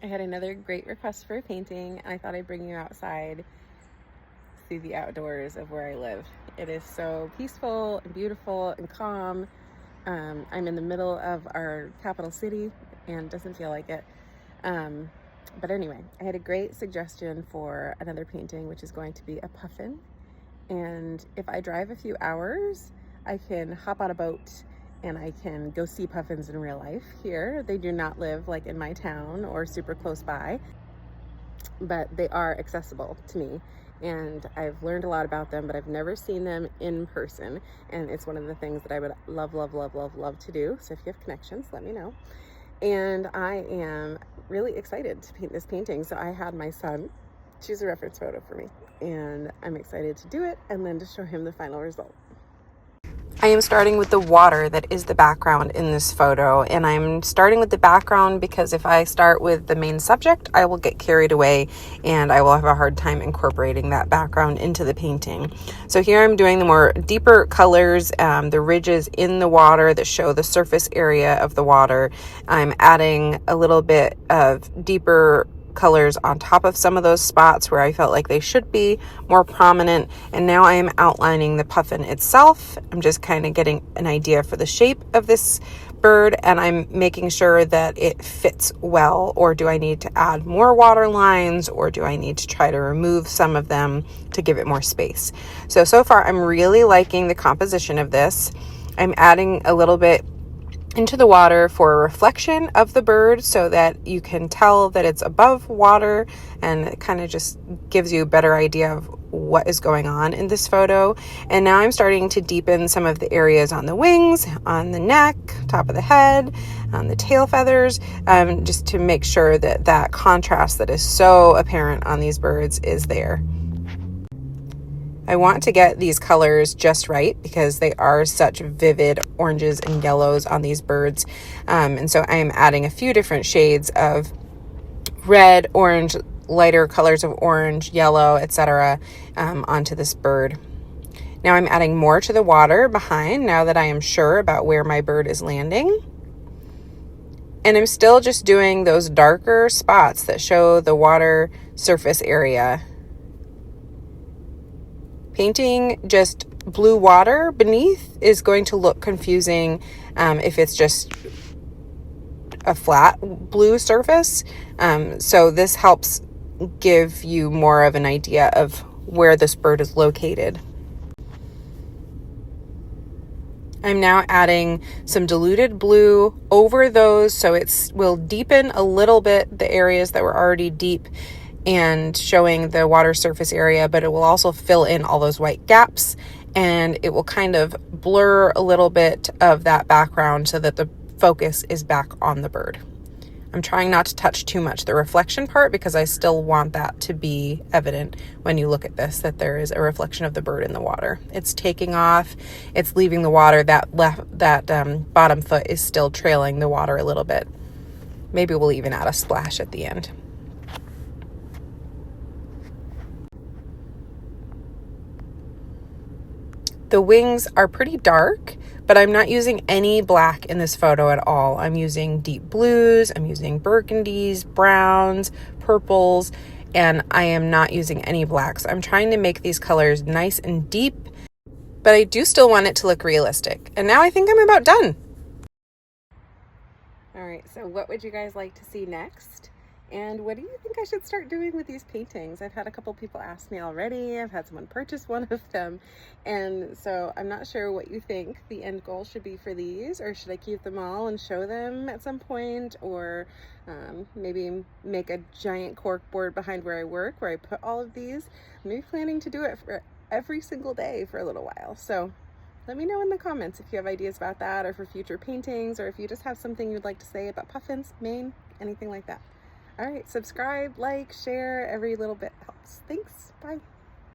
I had another great request for a painting, and I thought I'd bring you outside, see the outdoors of where I live. It is so peaceful and beautiful and calm. I'm in the middle of our capital city and doesn't feel like it. But anyway, I had a great suggestion for another painting, which is going to be a puffin. And if I drive a few hours, I can hop on a boat and I can go see puffins in real life here. They do not live like in my town or super close by, but they are accessible to me. And I've learned a lot about them, but I've never seen them in person. And it's one of the things that I would love, love, love, love, love to do. So if you have connections, let me know. And I am really excited to paint this painting. So I had my son choose a reference photo for me, and I'm excited to do it and then to show him the final result. I am starting with the water that is the background in this photo, and I'm starting with the background because if I start with the main subject, I will get carried away and I will have a hard time incorporating that background into the painting. So here I'm doing the more deeper colors, the ridges in the water that show the surface area of the water. I'm adding a little bit of deeper colors on top of some of those spots where I felt like they should be more prominent. And now I am outlining the puffin itself. I'm just kind of getting an idea for the shape of this bird, and I'm making sure that it fits well. Or do I need to add more water lines, or do I need to try to remove some of them to give it more space? So far I'm really liking the composition of this. I'm adding a little bit into the water for a reflection of the bird so that you can tell that it's above water, and it kind of just gives you a better idea of what is going on in this photo. And now I'm starting to deepen some of the areas on the wings, on the neck, top of the head, on the tail feathers, just to make sure that that contrast that is so apparent on these birds is there. I want to get these colors just right because they are such vivid oranges and yellows on these birds. And so I am adding a few different shades of red, orange, lighter colors of orange, yellow, etc. Onto this bird. Now I'm adding more to the water behind now that I am sure about where my bird is landing. And I'm still just doing those darker spots that show the water surface area. Painting just blue water beneath is going to look confusing if it's just a flat blue surface. So this helps give you more of an idea of where this bird is located. I'm now adding some diluted blue over those so it will deepen a little bit the areas that were already deep and showing the water surface area, but it will also fill in all those white gaps, and it will kind of blur a little bit of that background so that the focus is back on the bird. I'm trying not to touch too much the reflection part because I still want that to be evident when you look at this, that there is a reflection of the bird in the water. It's taking off, it's leaving the water, that bottom foot is still trailing the water a little bit. Maybe we'll even add a splash at the end. The wings are pretty dark, but I'm not using any black in this photo at all. I'm using deep blues, I'm using burgundies, browns, purples, and I am not using any blacks. I'm trying to make these colors nice and deep, but I do still want it to look realistic. And now I think I'm about done. All right, so what would you guys like to see next? And what do you think I should start doing with these paintings? I've had a couple people ask me already. I've had someone purchase one of them. And so I'm not sure what you think the end goal should be for these, or should I keep them all and show them at some point, or maybe make a giant cork board behind where I work where I put all of these. I'm maybe planning to do it for every single day for a little while. So let me know in the comments if you have ideas about that, or for future paintings, or if you just have something you'd like to say about puffins, Maine, anything like that. All right, subscribe, like, share, every little bit helps. Thanks, bye.